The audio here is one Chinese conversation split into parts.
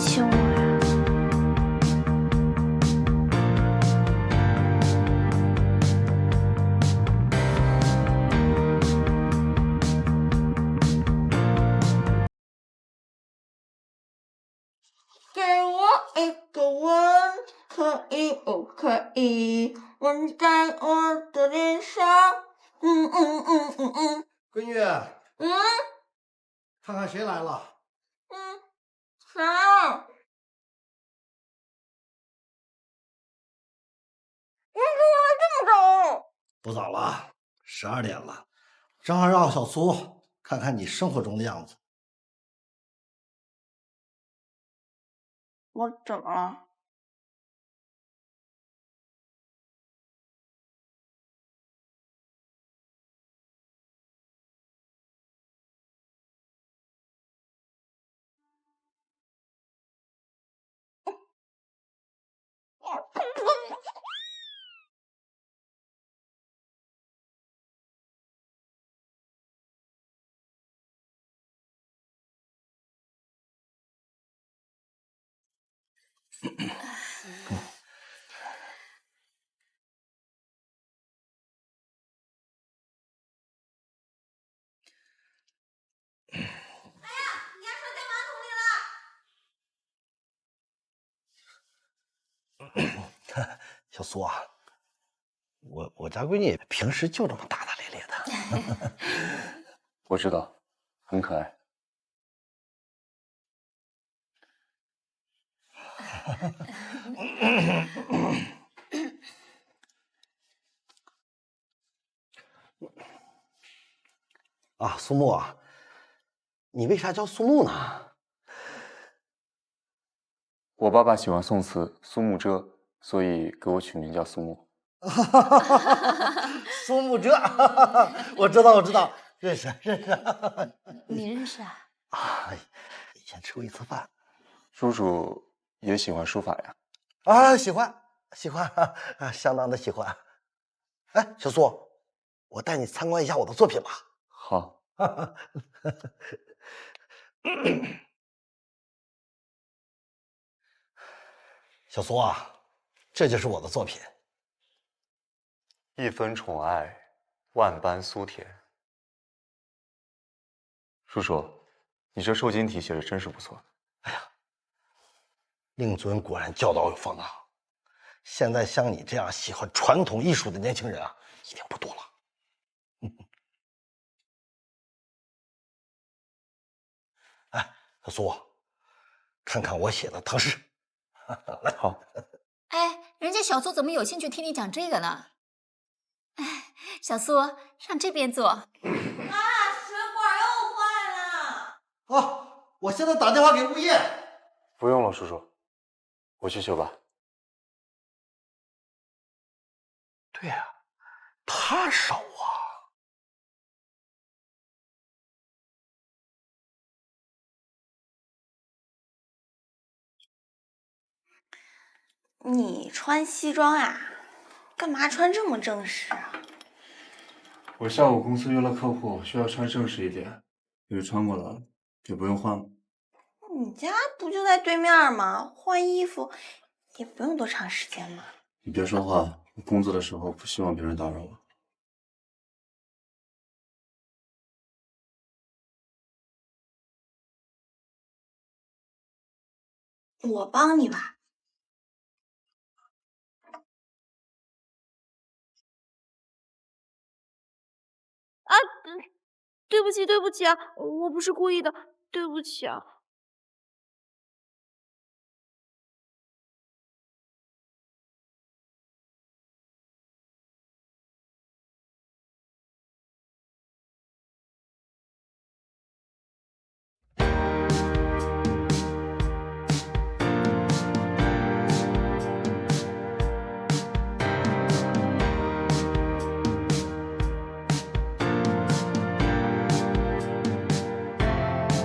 亲我呀？给我一个吻，可以不可以？吻在我的脸上。闺女，看看谁来了。谁啊？你怎么来这么早？不早了，12点了，正好让小苏看看你生活中的样子。我怎么了？小苏啊，我家闺女平时就这么大大咧咧的。我知道，很可爱。啊，苏木啊，你为啥叫苏木呢？我爸爸喜欢宋词苏幕遮，所以给我取名叫苏木。苏幕遮，我知道，认识。你认识啊？啊，以前吃过一次饭。叔叔也喜欢书法呀？啊，喜欢，啊，相当的喜欢。哎，小苏，我带你参观一下我的作品吧。好。小苏啊，这就是我的作品。一分宠爱，万般酥甜。叔叔，你这瘦金体写的真是不错。哎呀，令尊果然教导有方啊！现在像你这样喜欢传统艺术的年轻人啊，一定不多了。哎，小苏，看看我写的唐诗。来，好。哎，人家小苏怎么有兴趣听你讲这个呢？哎，小苏，上这边坐。啊，水管又坏了。啊，我现在打电话给物业。不用了，叔叔，我去修吧。对呀，他少啊。你穿西装啊？干嘛穿这么正式啊？我下午公司约了客户，需要穿正式一点，因为穿过了也不用换了。你家不就在对面吗？换衣服也不用多长时间嘛。你别说话，我工作的时候不希望别人打扰我。我帮你吧。啊，对不起啊，我不是故意的，对不起啊。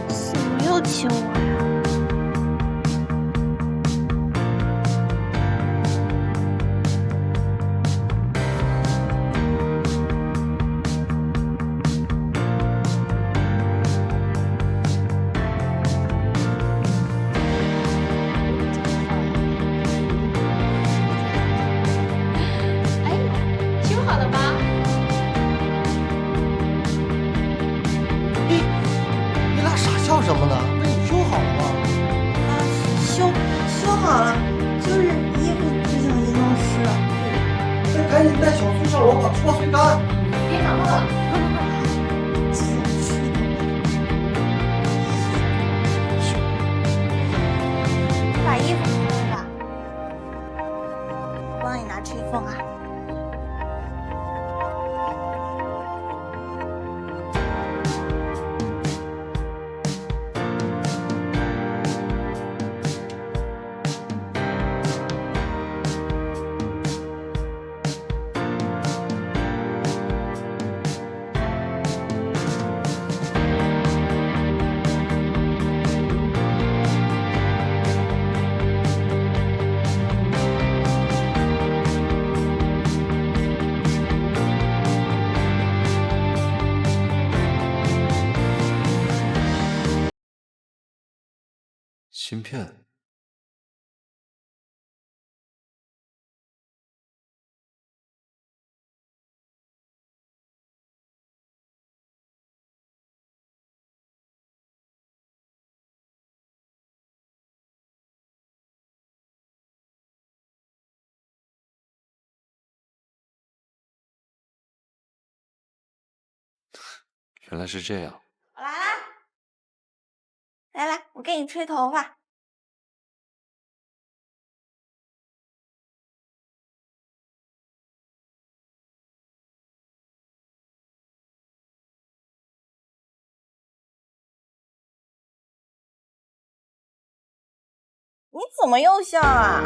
怎么又请赶紧带小苏上楼把搓水干。别忙了。把衣服脱了吧，我帮你拿吹风啊。芯片。原来是这样。我来啦，来来，我给你吹头发。你怎么又笑啊？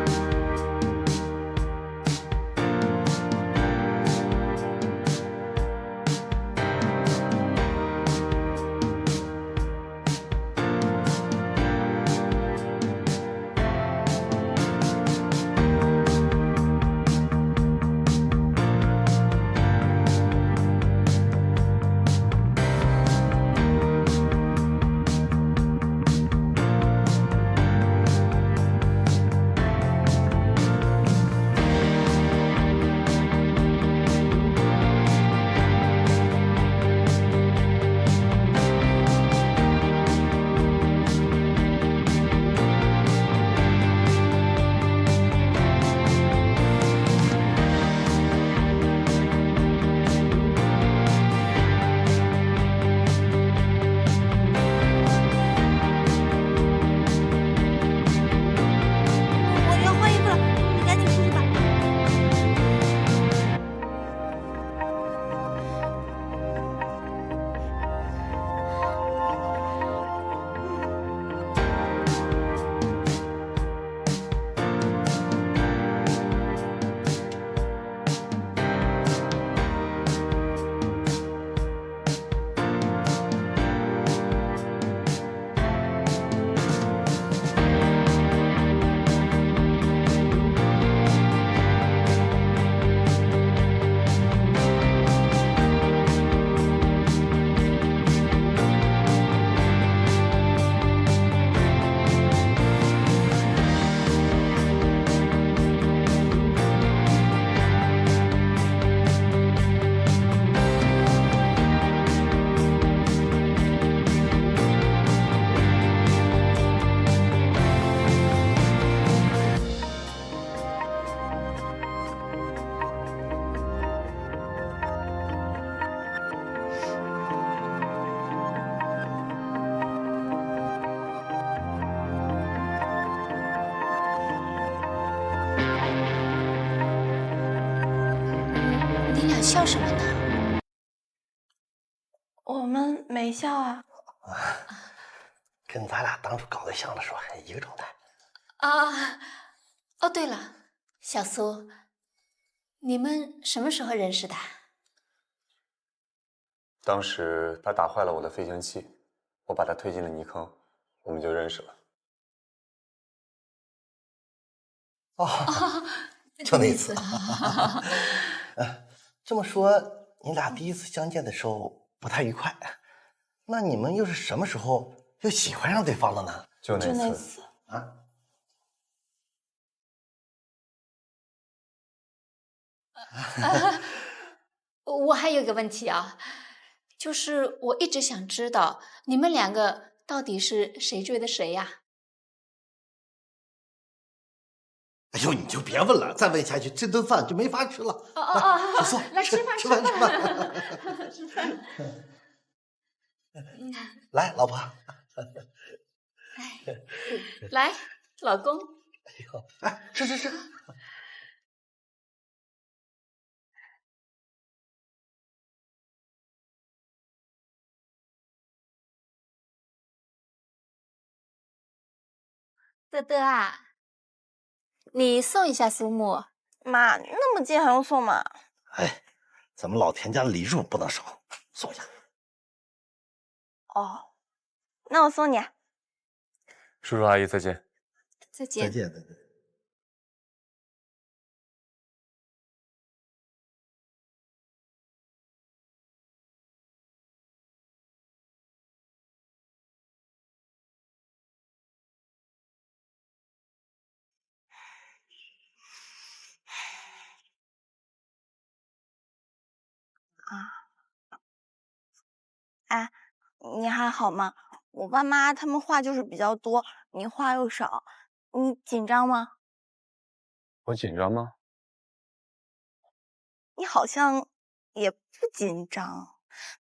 我要换衣服了，你赶紧出去吧。你俩笑什么呢？我们没笑啊。跟咱俩当初搞对象的时候一个状态。啊，哦，对了，小苏，你们什么时候认识的？当时他打坏了我的飞行器，我把他推进了泥坑，我们就认识了。哦，就那次。这么说，你俩第一次相见的时候不太愉快，那你们又是什么时候又喜欢上对方了呢？就就那那次次。啊？我还有个问题啊，就是我一直想知道你们两个到底是谁追的谁呀？哎呦，你就别问了，再问下去这顿饭就没法吃了。小苏，来吃饭吃饭。吃饭。来，老婆。来，老公。哎呦，哎，吃。德德啊，你送一下苏木。妈，那么近还用送吗？哎，咱们老田家的礼数不能少，送一下。哦，那我送你。叔叔阿姨再见。再见。再见，再见。哎，你还好吗？我爸妈他们话就是比较多，你话又少，你紧张吗？我紧张吗？你好像也不紧张。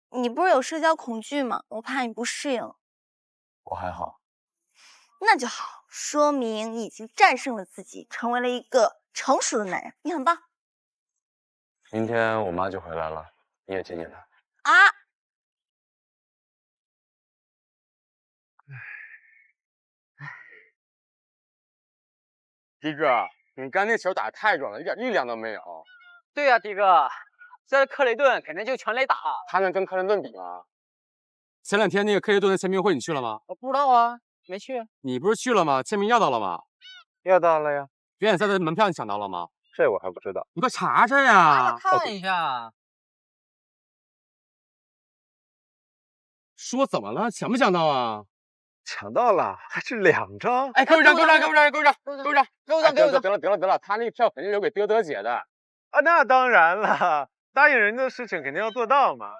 你不是有社交恐惧吗？我怕你不适应。我还好。那就好，说明你已经战胜了自己，成为了一个成熟的男人，你很棒。明天我妈就回来了，你也见见她。啊！迪哥，你刚那球打太准了，一点力量都没有。对呀，迪哥，这克雷顿肯定就全垒打。他能跟克林顿比吗？前2天那个克雷顿的签名会你去了吗？我不知道啊，没去。你不是去了吗？签名要到了吗？要到了呀。表演赛的门票你抢到了吗？这我还不知道。你快查查呀！看一下。说怎么了？抢没抢到啊？抢到了，还是2张。哎，给我一张，给我一张，给我一张，给我一张，给我一张，给我一张，给我一张。得了，他那个票肯定留给德德姐的。啊，那当然了，答应人家的事情肯定要做到嘛。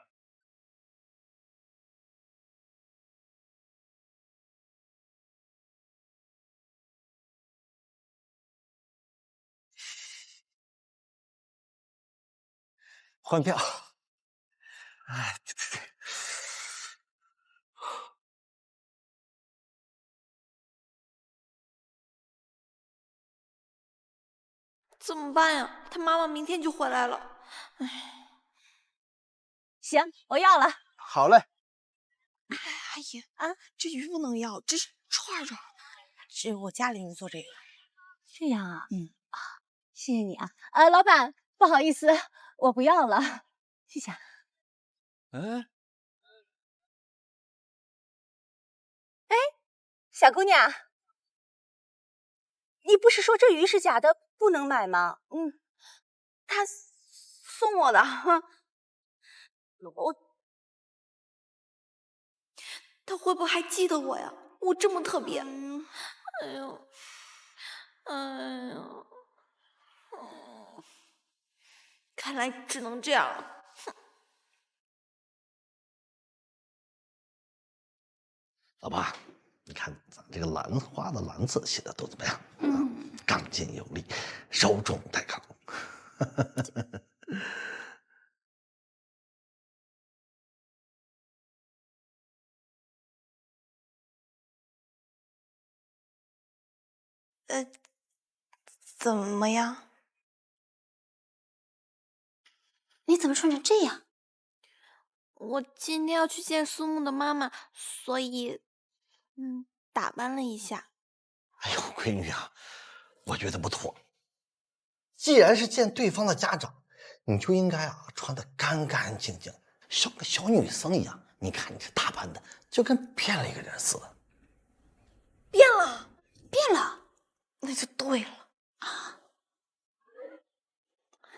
换票。哎，对。怎么办呀？他妈妈明天就回来了。唉，行，我要了。好嘞。阿姨啊，这鱼不能要，这是串串，只有我家里人做这个。这样啊，谢谢你啊。老板，不好意思，我不要了，谢谢。哎，小姑娘，你不是说这鱼是假的，不能买吗？他送我的，他会不会还记得我呀？我这么特别。哎呦，看来只能这样了。老爸，你看咱这个兰花的兰字写的都怎么样？刚劲有力，柔中带刚。怎么样？你怎么穿成这样？我今天要去见苏木的妈妈，所以，打扮了一下。哎呦，闺女啊，我觉得不妥。既然是见对方的家长，你就应该穿得干干净净，像个小女生一样。你看你这打扮的，就跟变了一个人似的。变了，那就对了。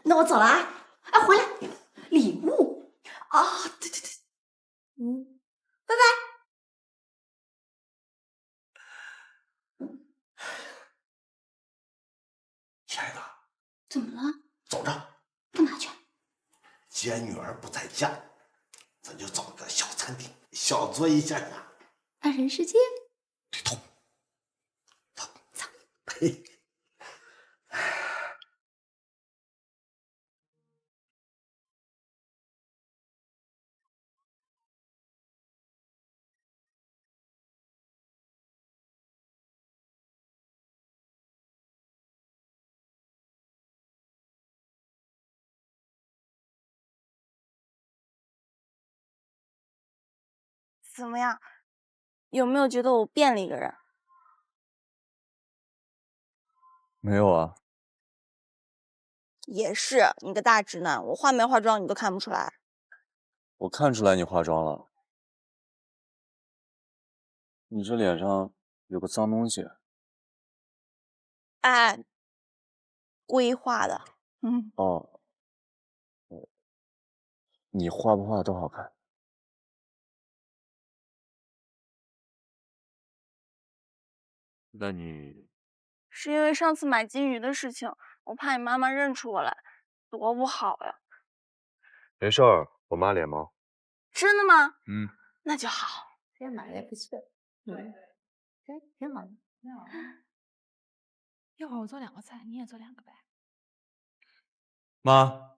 那我走了啊！哎，回来，礼物啊，对，拜拜。亲爱的，怎么了？走着。干嘛去？既然女儿不在家，咱就找个小餐厅小坐一下下。二人世界？对头。走。呸！怎么样？有没有觉得我变了一个人？没有啊。也是，你个大直男，我化没化妆你都看不出来。我看出来你化妆了，你这脸上有个脏东西。哎，故意画的。哦，你画不画都好看。那你是因为上次买金鱼的事情，我怕你妈妈认出我来，多不好呀。没事儿，我妈脸盲。真的吗？嗯，那就好。这买的也不错，挺好的。一会儿我做2个菜，你也做2个呗。妈，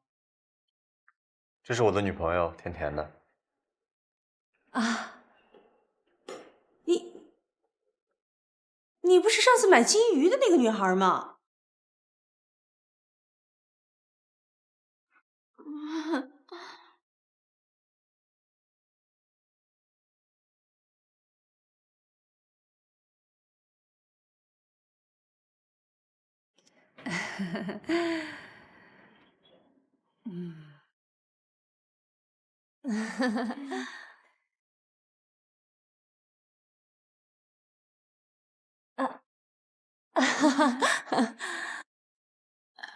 这是我的女朋友，甜甜的。啊，你不是上次买金鱼的那个女孩吗？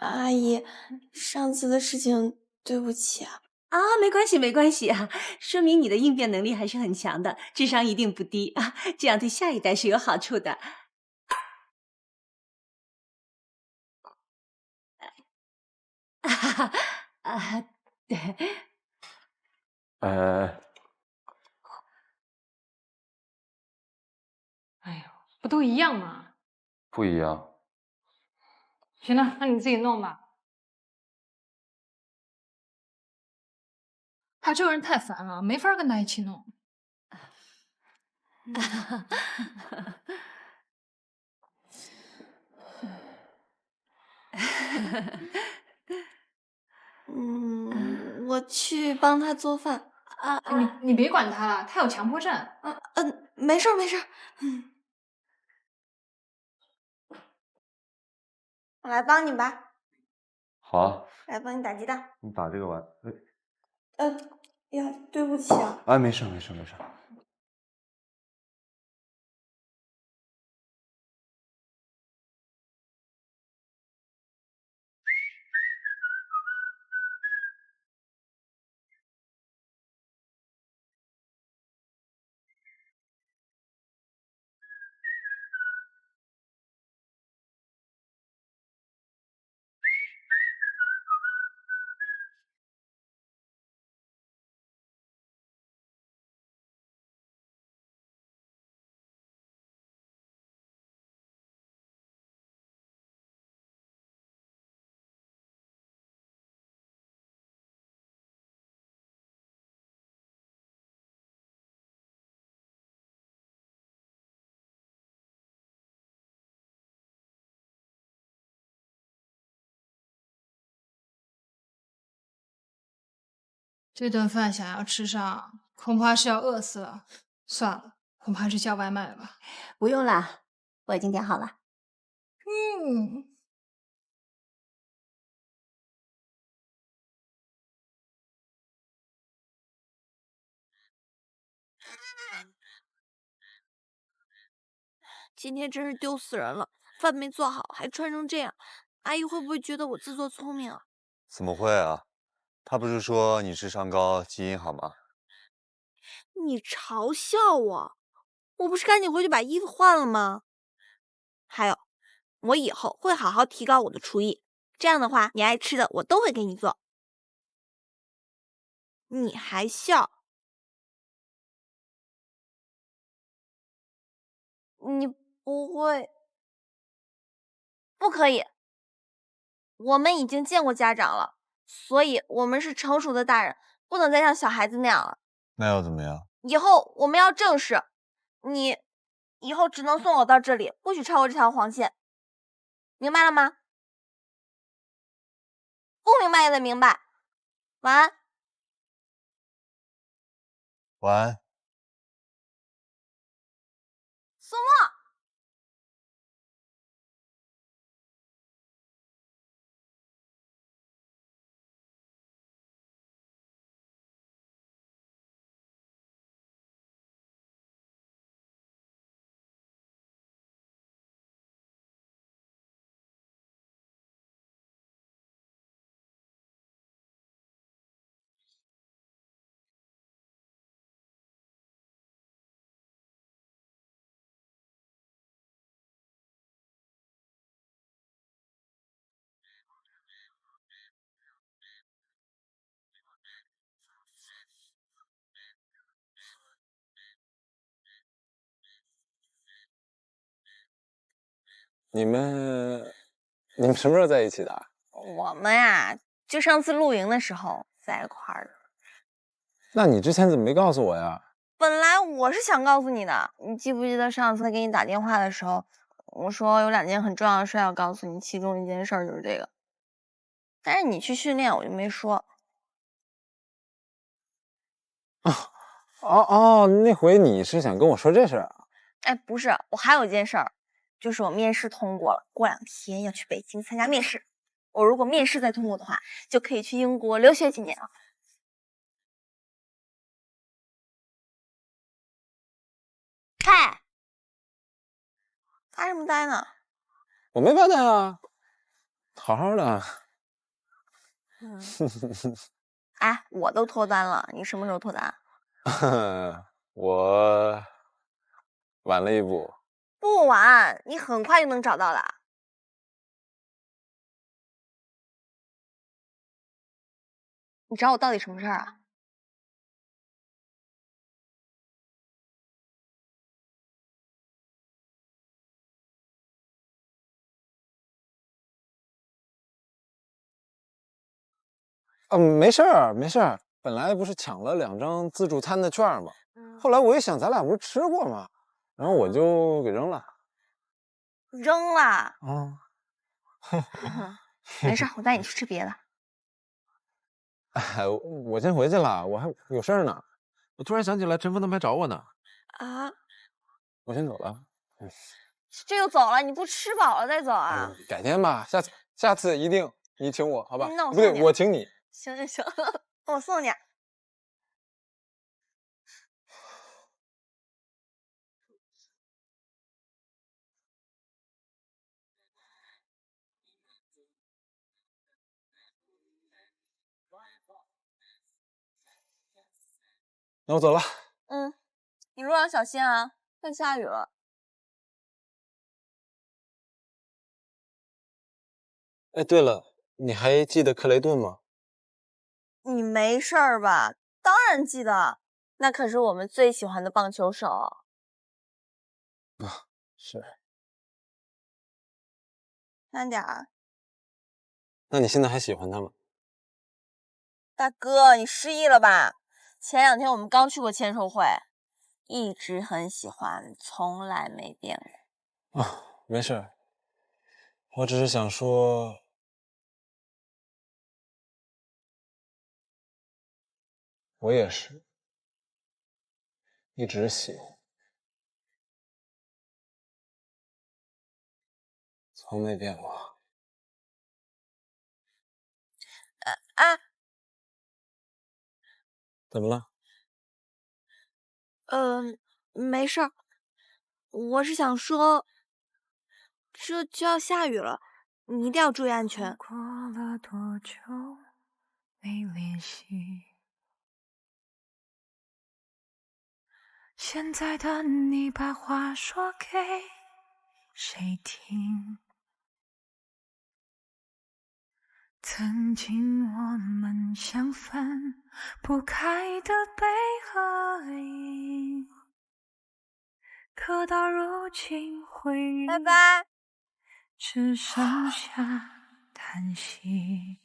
阿姨，上次的事情对不起啊。啊，没关系，没关系啊，说明你的应变能力还是很强的，智商一定不低啊，这样对下一代是有好处的。啊，对。哎呦，不都一样吗？不一样。行了，那你自己弄吧。他这个人太烦了，没法跟他一起弄。我去帮他做饭。你别管他了，他有强迫症。没事儿没事儿。我来帮你吧。好啊。来帮你打鸡蛋。你打这个玩。呀，对不起啊。哎，没事没事没事。这顿饭想要吃上，恐怕是要饿死了。算了，恐怕是叫外卖吧。不用啦，我已经点好了。今天真是丢死人了，饭没做好，还穿成这样，阿姨会不会觉得我自作聪明啊？怎么会啊？他不是说你智商高，基因好吗？你嘲笑我，我不是赶紧回去把衣服换了吗？还有，我以后会好好提高我的厨艺，这样的话，你爱吃的我都会给你做。你还笑？你不会？不可以，我们已经见过家长了，所以我们是成熟的大人，不能再像小孩子那样了。那要怎么样？以后我们要正式，你以后只能送我到这里，不许超过这条黄线，明白了吗？不明白也得明白。晚安。晚安。你们什么时候在一起的？我们呀，就上次露营的时候在一块儿的。那你之前怎么没告诉我呀？本来我是想告诉你的，你记不记得上次给你打电话的时候，我说有2件很重要的事要告诉你，其中一件事就是这个。但是你去训练，我就没说。那回你是想跟我说这事啊？哎，不是，我还有一件事儿，就是我面试通过了，过2天要去北京参加面试。我如果面试再通过的话，就可以去英国留学几年了。嗨，发什么呆呢？我没发呆啊，好好的。哎，我都脱单了，你什么时候脱单？我晚了一步。不晚，你很快就能找到的。你找我到底什么事儿啊？没事儿，没事儿。本来不是抢了2张自助餐的券吗？后来我一想，咱俩不是吃过吗？然后我就给扔了。扔了？啊，没事，我带你去吃别的。哎，我先回去了，我还有事儿呢。我突然想起来，陈峰他们还找我呢。啊？我先走了。这就走了？你不吃饱了再走啊？改天吧，下次一定你请我，好吧？那我不对，我请你。行，我送你。那我走了。你路上小心啊，快下雨了。哎，对了，你还记得克雷顿吗？你没事儿吧？当然记得，那可是我们最喜欢的棒球手。是。慢点儿。那你现在还喜欢他吗？大哥，你失忆了吧？前2天我们刚去过签售会，一直很喜欢，从来没变过。没事，我只是想说，我也是，一直喜欢，从没变过。怎么了？没事儿，我是想说，这就要下雨了，你一定要注意安全。过了多久没联系？现在的你把话说给谁听？曾经我们像分不开的悲和喜，可到如今回忆，拜拜，只剩下叹息。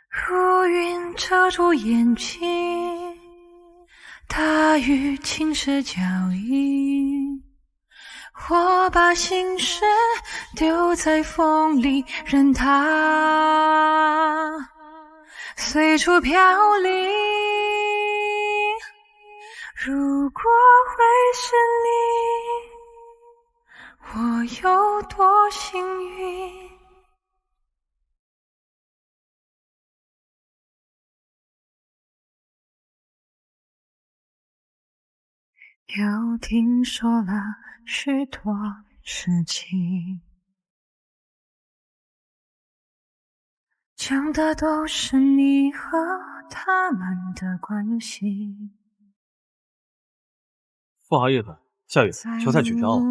如云遮住眼睛，大雨侵蚀脚印，我把心事丢在风里，任它随处飘零。如果会是你，我有多幸运。又听说了许多事情，讲的都是你和他们的关系。不好意思，下雨，球赛取消了。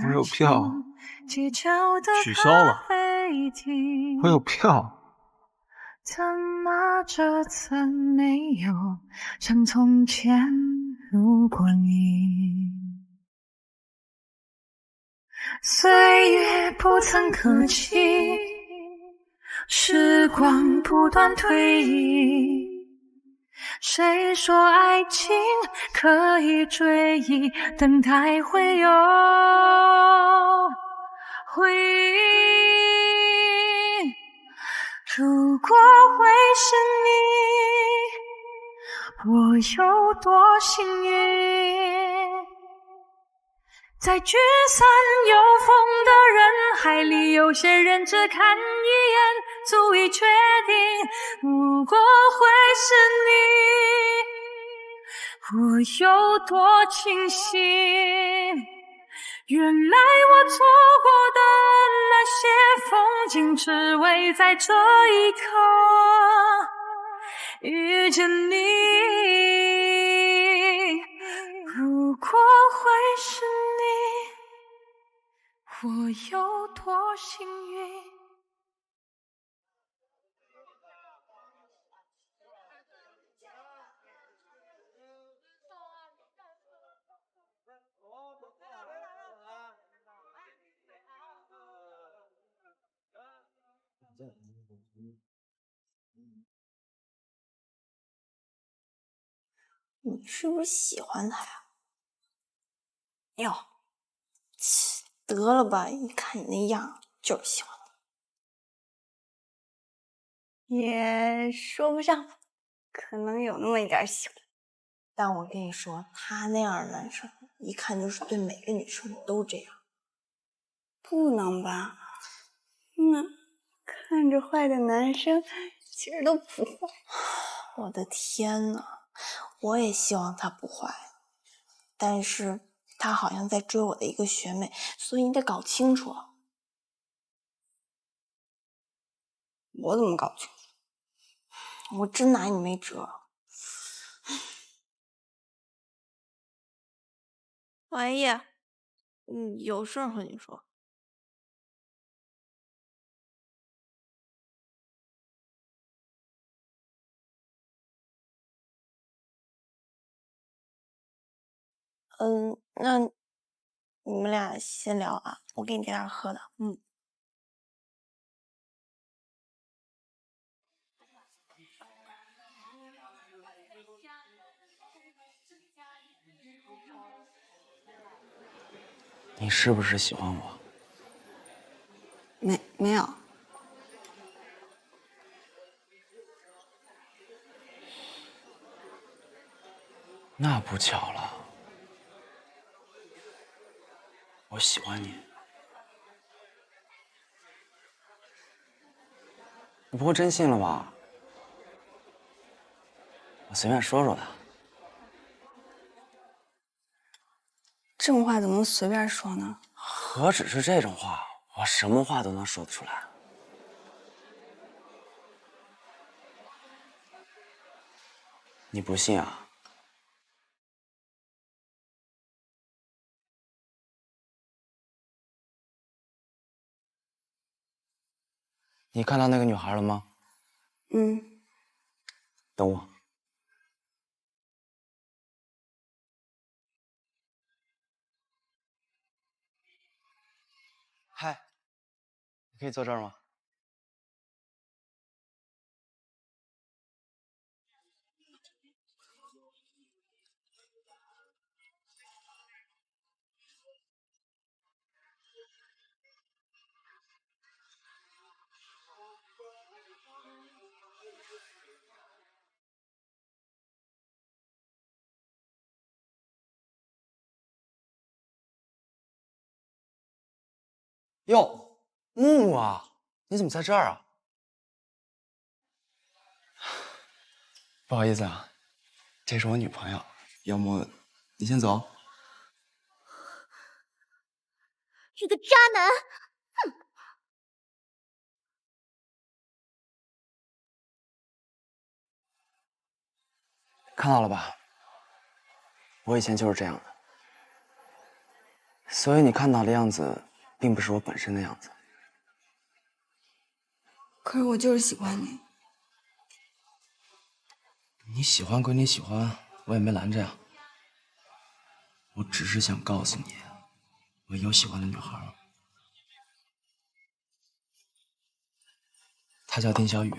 我有票。取消了。我有票。怎么这次没有像从前路过你？岁月不曾客气，时光不断推移。谁说爱情可以追忆，等待会有回忆？如果会是你，我有多幸运？在聚散有风的人海里，有些人只看一眼足以确定。如果会是你，我有多庆幸？原来我错过的那些风景，只为在这一刻遇见你。如果会是你，我有多幸运？你是不是喜欢他呀？哟，切，得了吧！一看你那样，就是喜欢他。也说不上，可能有那么一点喜欢。但我跟你说，他那样的男生，一看就是对每个女生都这样。不能吧？看着坏的男生，其实都不坏。我的天呐！我也希望他不坏，但是他好像在追我的一个学妹，所以你得搞清楚。我怎么搞清楚？我真拿你没辙。喂，有事和你说。那你们俩先聊啊，我给你点点喝的。你是不是喜欢我？没有。那不巧了，我喜欢你。你不会真信了吧？我随便说说的。这种话怎么能随便说呢？何止是这种话，我什么话都能说得出来。你不信啊？你看到那个女孩了吗？等我。嗨，你可以坐这儿吗？哟，木木啊，你怎么在这儿啊？不好意思啊，这是我女朋友，要么你先走。这个渣男！哼！看到了吧？我以前就是这样的，所以你看到的样子，并不是我本身的样子。可是我就是喜欢你。你喜欢归你喜欢，我也没拦着呀。我只是想告诉你，我有喜欢的女孩，他叫丁小雨。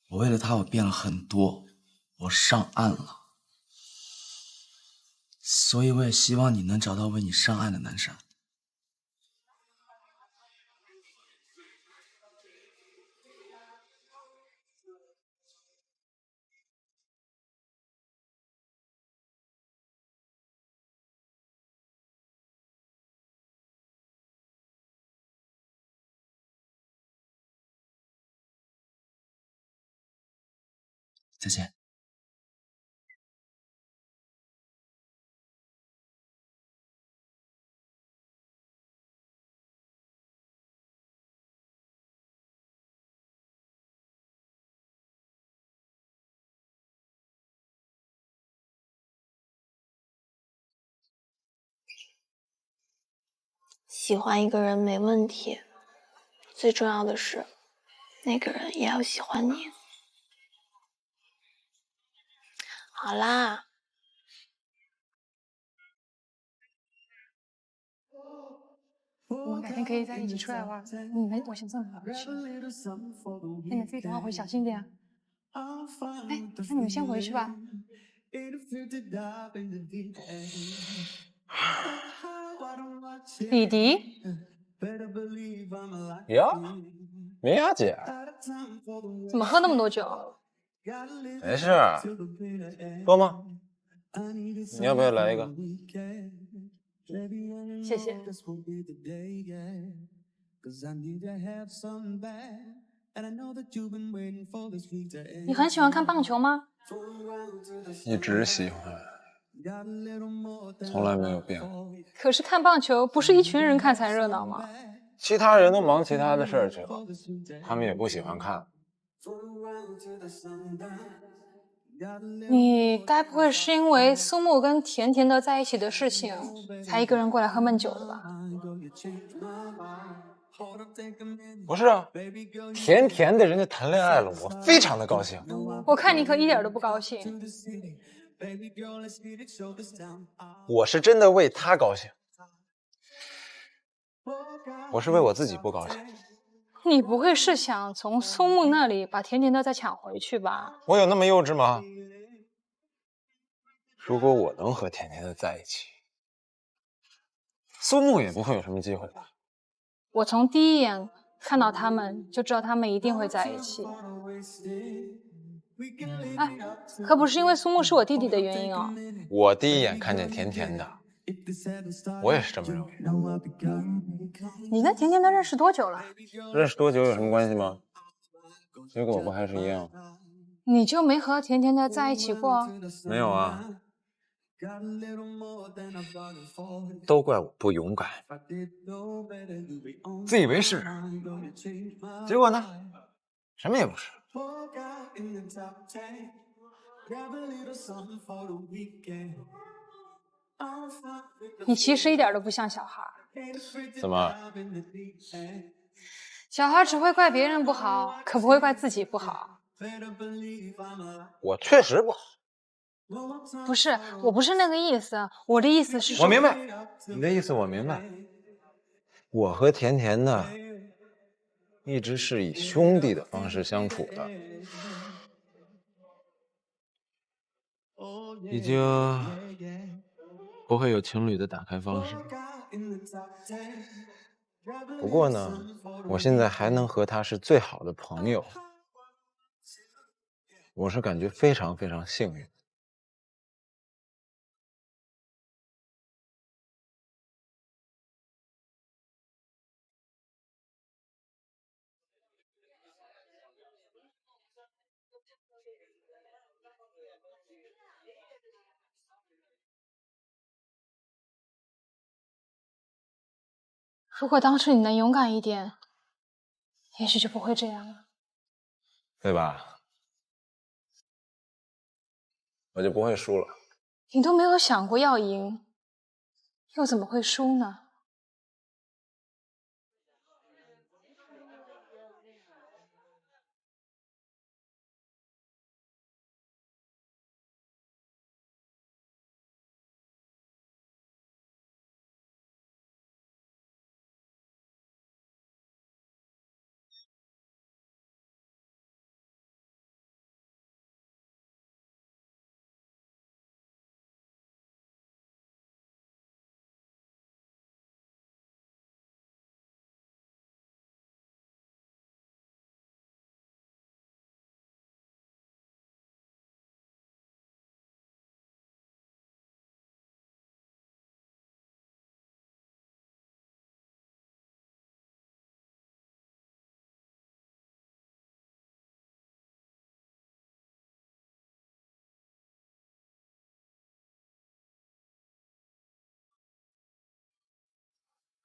我为了他，我变了很多，我上岸了。所以我也希望你能找到为你上岸的南山。再见。喜欢一个人没问题，最重要的是，那个人也要喜欢你。好啦，我们改天可以在一起出来玩。我想正好去。那你自己等会回小心点。哎，那你们先回去吧。李迪。呀，明雅姐，怎么喝那么多酒？没事，喝吗？你要不要来一个？谢谢。你很喜欢看棒球吗？一直喜欢，从来没有变过。可是看棒球不是一群人看才热闹吗？其他人都忙其他的事儿去了，他们也不喜欢看。你该不会是因为苏木跟甜甜的在一起的事情，才一个人过来喝闷酒的吧？不是啊，甜甜的人家谈恋爱了，我非常的高兴。我看你可一点都不高兴。我是真的为他高兴，我是为我自己不高兴。你不会是想从苏木那里把甜甜的再抢回去吧？我有那么幼稚吗？如果我能和甜甜的在一起，苏木也不会有什么机会的。我从第一眼看到他们就知道他们一定会在一起。哎，可不是因为苏木是我弟弟的原因哦。我第一眼看见甜甜的，我也是这么认为的。你跟甜甜的认识多久了？认识多久有什么关系吗？结果不还是一样？你就没和甜甜的在一起过？没有啊，都怪我不勇敢，自以为是，结果呢，什么也不是。你其实一点都不像小孩。怎么？小孩只会怪别人不好，可不会怪自己不好。我确实不好。不是，我不是那个意思，我的意思是说……我明白你的意思，我明白。我和甜甜呢，一直是以兄弟的方式相处的，已经不会有情侣的打开方式。不过呢，我现在还能和他是最好的朋友，我是感觉非常非常幸运。如果当时你能勇敢一点，也许就不会这样了，对吧？我就不会输了。你都没有想过要赢，又怎么会输呢？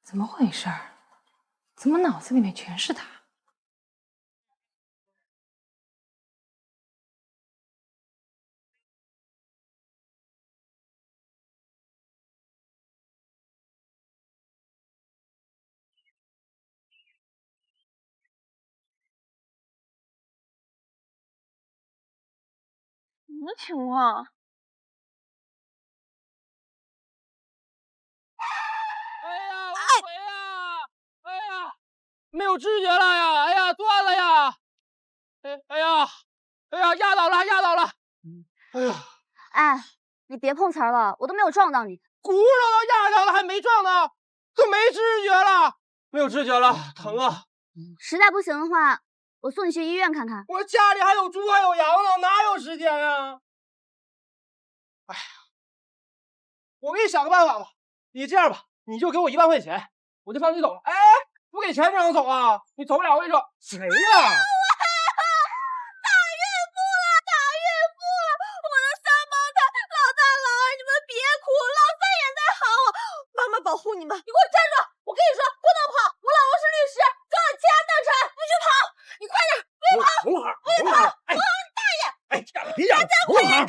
怎么回事儿？怎么脑子里面全是他？什么情况？哎呀，我腿呀！哎呀，没有知觉了呀！哎呀，断了呀！哎呀，压倒了，压倒了！哎呀，哎，你别碰瓷儿了，我都没有撞到你。骨头都压着了，还没撞到，可没知觉了，没有知觉了，疼啊！实在不行的话，我送你去医院看看。我家里还有猪还有羊呢，哪有时间呀？哎呀，我给你想个办法吧，你这样吧，你就给我1万块钱，我就放你走了。哎，不给钱不让走啊？你走不了，我跟你说，谁呀？大孕妇了！大孕妇了！我的三胞胎，老大老二，你们别哭，老三也在喊我，妈妈保护你们！你给我站住！我跟你说，不能跑！我老公是律师，叫我倾家荡产，你去跑！你快点，别跑！别跑！大爷！哎，别讲了，同行，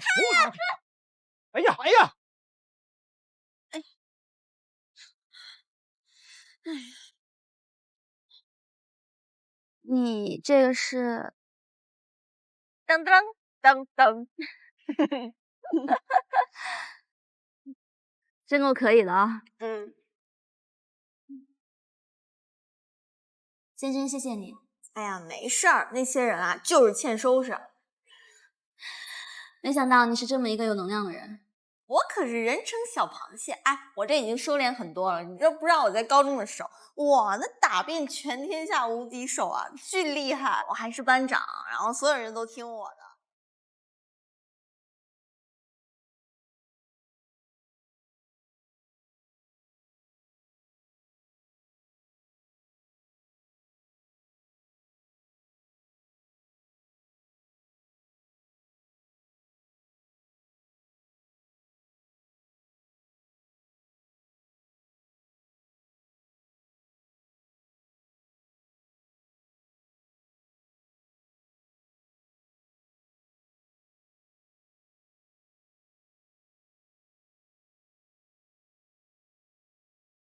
哎呀，哎呀！你这个是噔噔噔噔，真够可以的啊！先生，谢谢你。哎呀，没事儿，那些人啊，就是欠收拾。没想到你是这么一个有能量的人。我可是人称小螃蟹，哎，我这已经收敛很多了。你都不知道我在高中的时候，哇，那打遍全天下无敌手啊，巨厉害！我还是班长，然后所有人都听我的。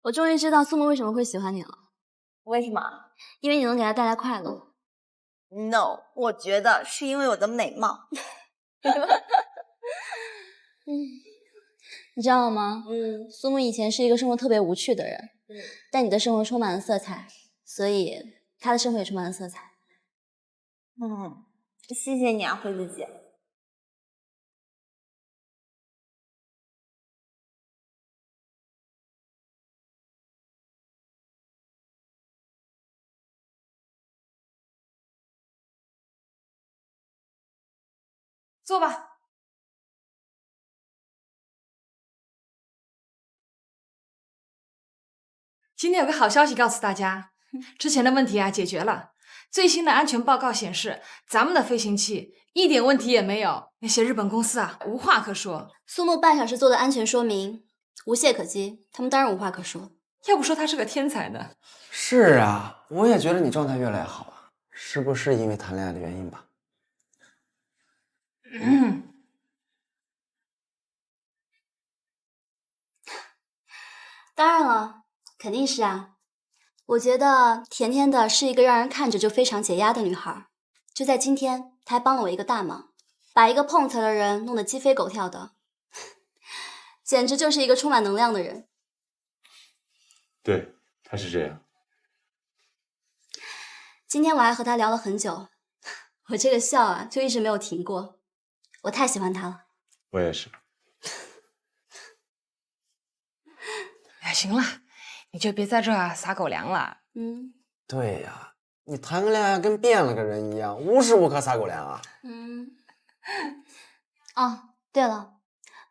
我终于知道苏木为什么会喜欢你了。为什么？因为你能给他带来快乐。No， 我觉得是因为我的美貌。你知道吗？苏木以前是一个生活特别无趣的人，但你的生活充满了色彩，所以他的生活也充满了色彩。谢谢你啊，惠子姐。坐吧。今天有个好消息告诉大家，之前的问题啊解决了。最新的安全报告显示，咱们的飞行器一点问题也没有。那些日本公司啊，无话可说。苏木半小时做的安全说明，无懈可击，他们当然无话可说。要不说他是个天才呢。是啊，我也觉得你状态越来越好啊，是不是因为谈恋爱的原因吧？当然了，肯定是啊。我觉得甜甜的是一个让人看着就非常解压的女孩。就在今天，她还帮了我一个大忙，把一个碰瓷的人弄得鸡飞狗跳的，简直就是一个充满能量的人。对，他是这样。今天我还和她聊了很久，我这个笑啊就一直没有停过，我太喜欢她了。我也是。哎，行了，你就别在这儿撒狗粮了。对呀，你谈个恋爱跟变了个人一样，无时无刻撒狗粮啊。哦，对了，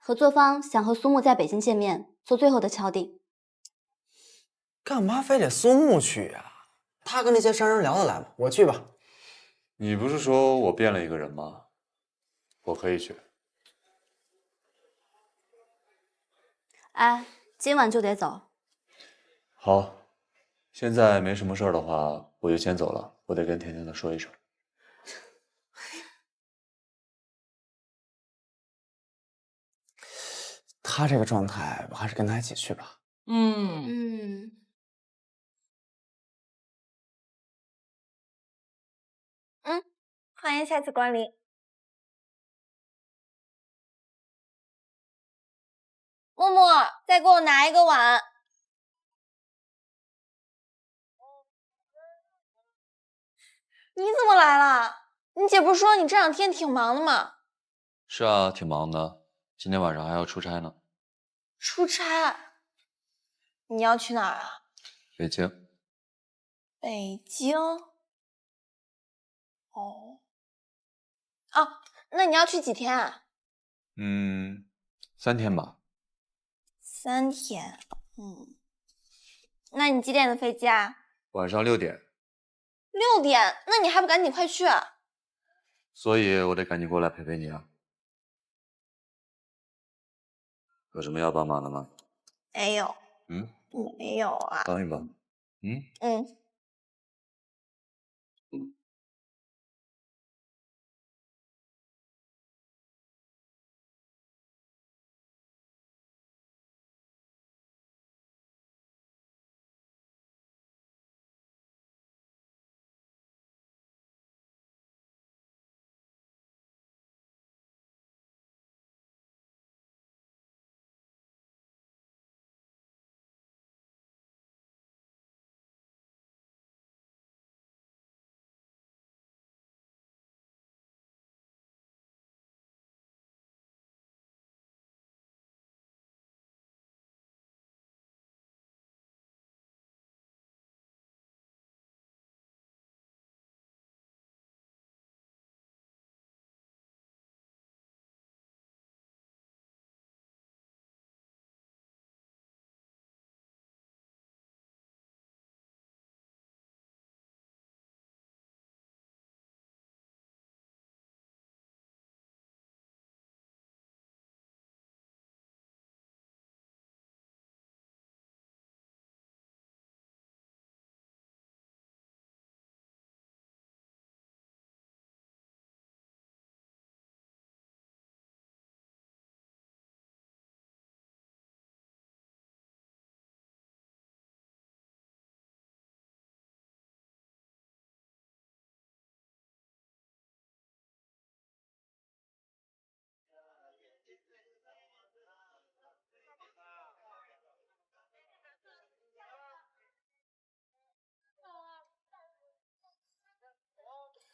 合作方想和苏木在北京见面，做最后的敲定。干嘛非得苏木去啊？他跟那些商人聊得来吗？我去吧。你不是说我变了一个人吗？我可以去。哎，今晚就得走。好，现在没什么事儿的话，我就先走了。我得跟甜甜的说一声。他这个状态，我还是跟他一起去吧。欢迎下次光临。默默，再给我拿一个碗。你怎么来了？你姐不是说你这两天挺忙的吗？是啊，挺忙的，今天晚上还要出差呢。出差？你要去哪儿啊？北京。北京？哦。啊，那你要去几天啊3天吧。3天。那你几点的飞机啊？晚上6点， 6点？那你还不赶紧快去啊？所以我得赶紧过来陪陪你啊。有什么要帮忙的吗？没有。没有啊。帮一帮。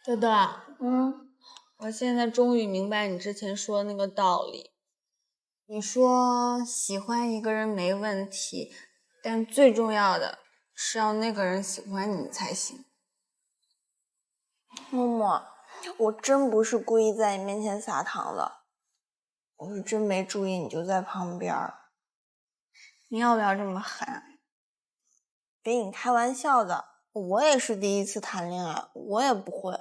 豆豆，我现在终于明白你之前说的那个道理。你说喜欢一个人没问题，但最重要的是要那个人喜欢你才行。默默，我真不是故意在你面前撒糖的，我是真没注意你就在旁边儿。你要不要这么狠？给你开玩笑的，我也是第一次谈恋爱，我也不会。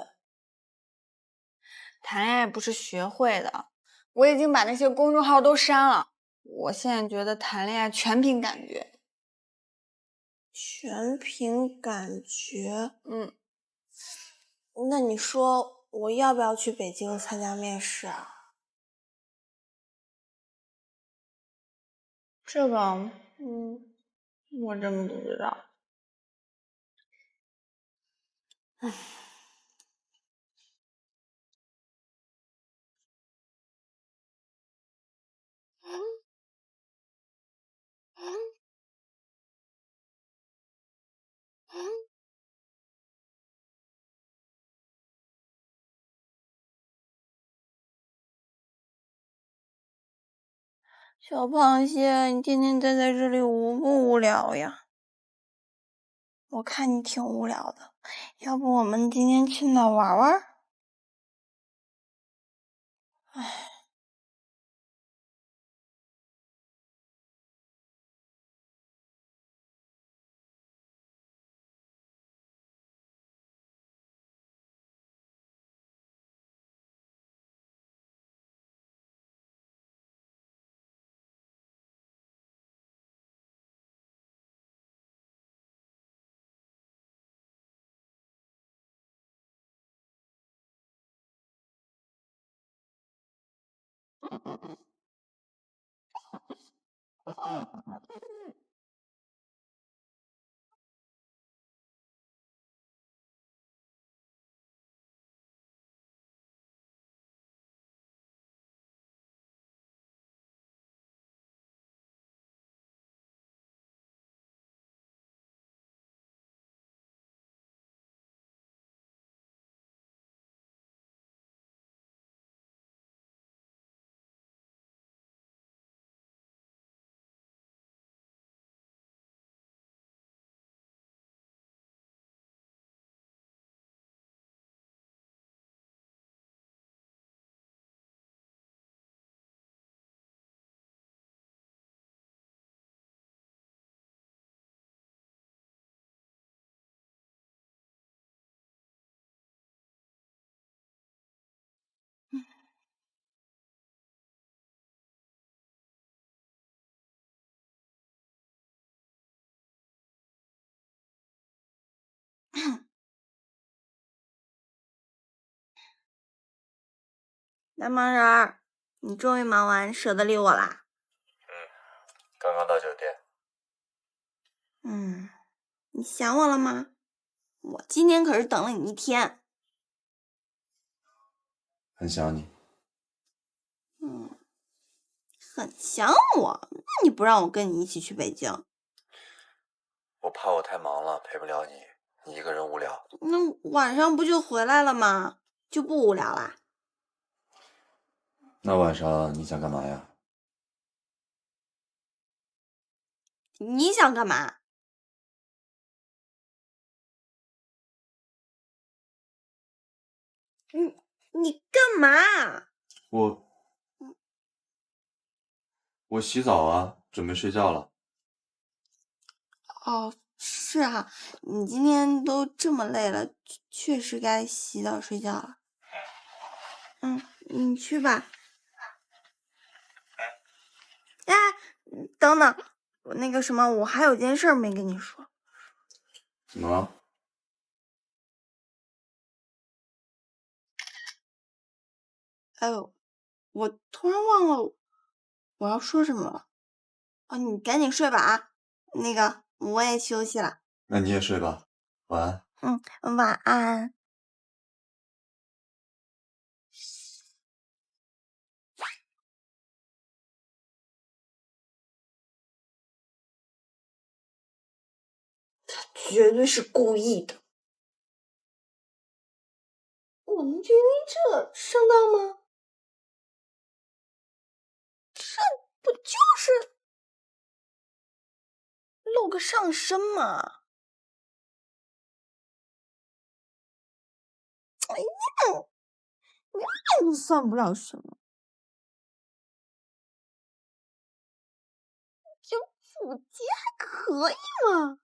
谈恋爱不是学会的，我已经把那些公众号都删了。我现在觉得谈恋爱全凭感觉。全凭感觉？那你说我要不要去北京参加面试啊？这个，我真不知道。小螃蟹，你天天待在这里无不无聊呀？我看你挺无聊的，要不我们今天去哪玩玩？唉。大忙人儿，你终于忙完，舍得理我啦？刚刚到酒店。你想我了吗？我今天可是等了你1天。很想你。很想我？那你不让我跟你一起去北京？我怕我太忙了，陪不了你，你一个人无聊。那晚上不就回来了吗？就不无聊啦？那晚上你想干嘛呀？你想干嘛？你干嘛？我洗澡啊，准备睡觉了。哦，是啊，你今天都这么累了，确实该洗澡睡觉了。你去吧。哎，等等，那个什么，我还有件事儿没跟你说。怎么了？哎呦，我突然忘了我要说什么了。你赶紧睡吧啊！那个，我也休息了。那你也睡吧，晚安。晚安。他绝对是故意的。我们就因为这上当吗？这不就是露个上身吗？哎呀，你算不了什么，就腹肌还可以嘛。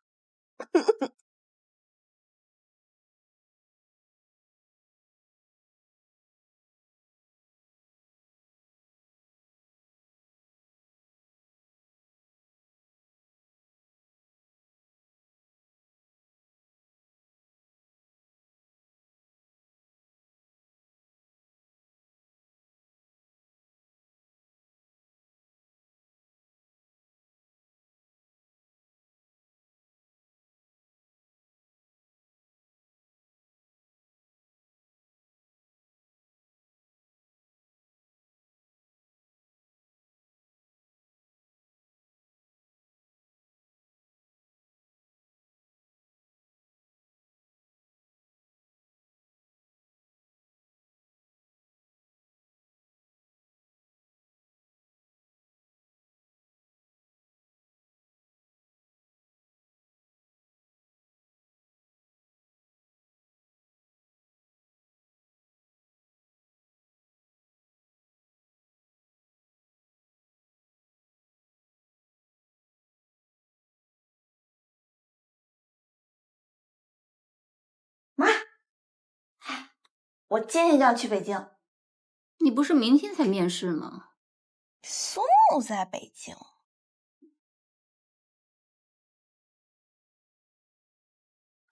妈，我今天就要去北京。你不是明天才面试吗？松木在北京。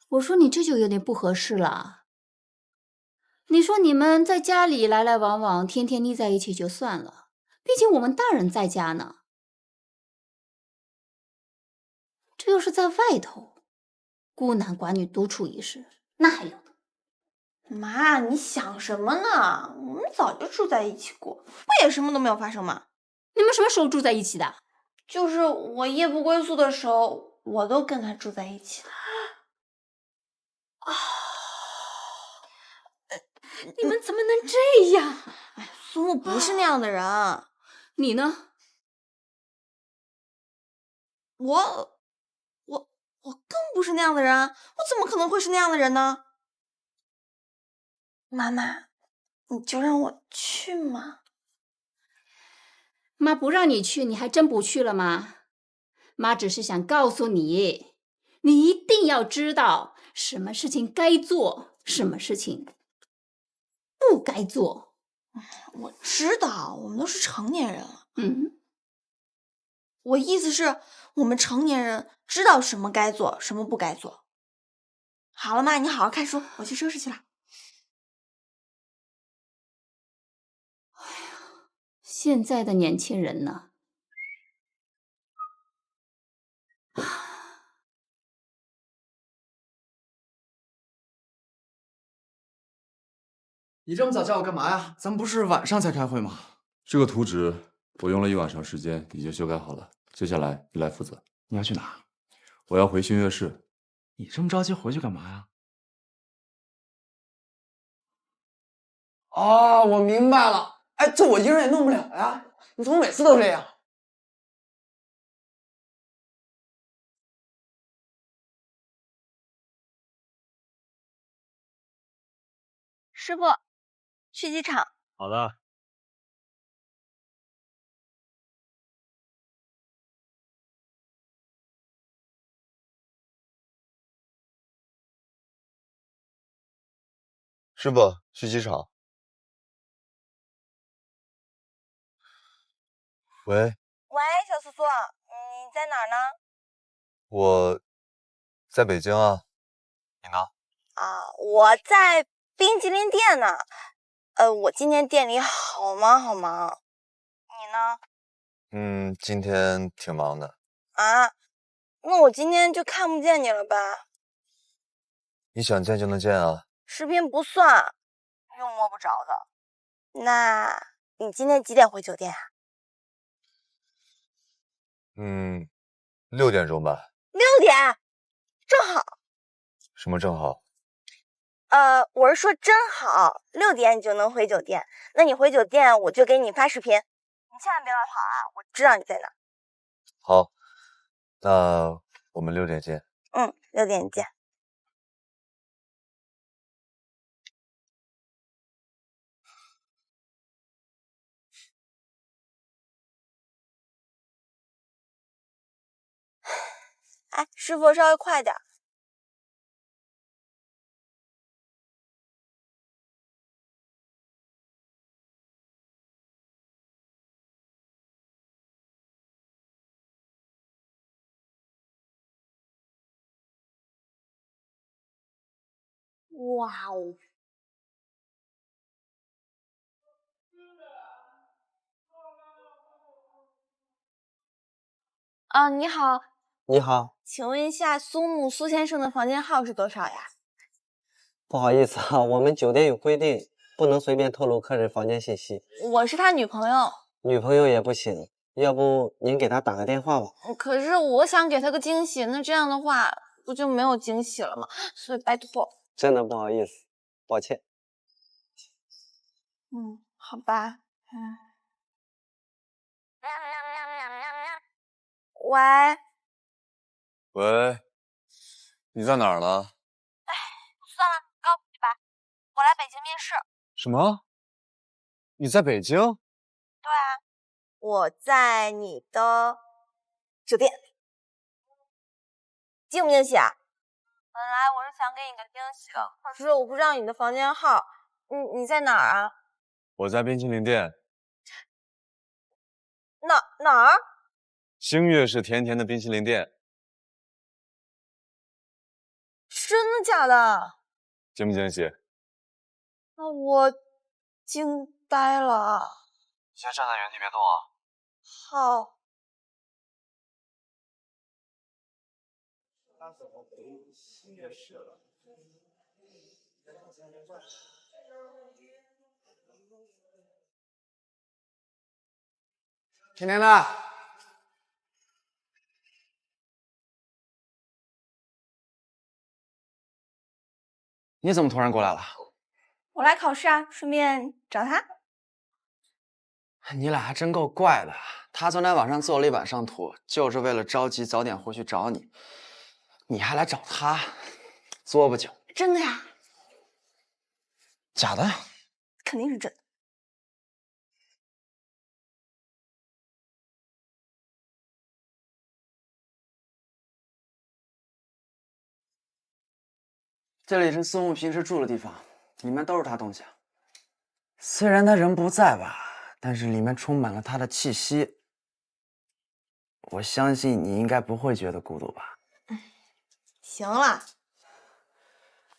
我说你这就有点不合适了。你说你们在家里来来往往，天天腻在一起就算了，毕竟我们大人在家呢。这要是在外头，孤男寡女独处一室，那还了得？妈，你想什么呢？我们早就住在一起过，不也什么都没有发生吗？你们什么时候住在一起的？就是我夜不归宿的时候，我都跟他住在一起的。你们怎么能这样？哎，苏木不是那样的人。你呢？我更不是那样的人，我怎么可能会是那样的人呢？妈妈，你就让我去嘛。妈不让你去，你还真不去了吗？妈只是想告诉你，你一定要知道什么事情该做，什么事情不该做。我知道，我们都是成年人了。我意思是，我们成年人知道什么该做，什么不该做。好了妈，你好好看书，我去收拾去了。现在的年轻人呢？你这么早叫我干嘛呀？咱们不是晚上才开会吗？这个图纸我用了1晚上时间，已经修改好了。接下来你来负责。你要去哪？我要回新月市。你这么着急回去干嘛呀？哦，我明白了。哎，这我一个人也弄不了呀，你怎么每次都这样？师傅，去机场。好的。师傅，去机场。喂，喂，小苏苏，你在哪儿呢？我在北京啊，你呢？啊，我在冰淇淋店呢。我今天店里好忙好忙。你呢？今天挺忙的。啊，那我今天就看不见你了吧？你想见就能见啊。视频不算，又摸不着的。那你今天几点回酒店啊？6点钟吧。6点，正好。什么正好？我是说真好，6点你就能回酒店。那你回酒店，我就给你发视频，你千万别乱跑啊！我知道你在哪。好，那我们6点见。6点见。哎，师傅，稍微快点。哇哦！啊，你好。你好，请问一下，苏先生的房间号是多少呀？不好意思啊，我们酒店有规定，不能随便透露客人房间信息。我是他女朋友。女朋友也不行，要不您给他打个电话吧。可是我想给他个惊喜，那这样的话不就没有惊喜了吗？所以拜托。真的不好意思，抱歉。好吧。喂。喂，你在哪儿呢？算了，告诉你吧，我来北京面试。什么？你在北京？对啊，我在你的酒店。惊不惊喜啊？本来我是想给你个惊喜的，可是我不知道你的房间号。你在哪儿啊？我在冰淇淋店。哪儿？星月是甜甜的冰淇淋店。真的假的？惊不惊喜？那我惊呆了。先站在原地别动啊。好。甜甜的，你怎么突然过来了？我来考试啊，顺便找他。你俩还真够怪的。他昨天晚上做了一晚上图，就是为了着急早点回去找你，你还来找他，作不久。真的呀？假的？肯定是真的。这里是孙悟平时住的地方，里面都是他东西。虽然他人不在吧，但是里面充满了他的气息。我相信你应该不会觉得孤独吧？行了，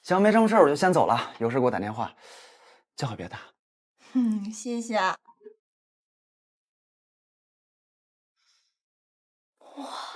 行，没什么事，我就先走了。有事给我打电话，叫可别打。谢谢啊。哇！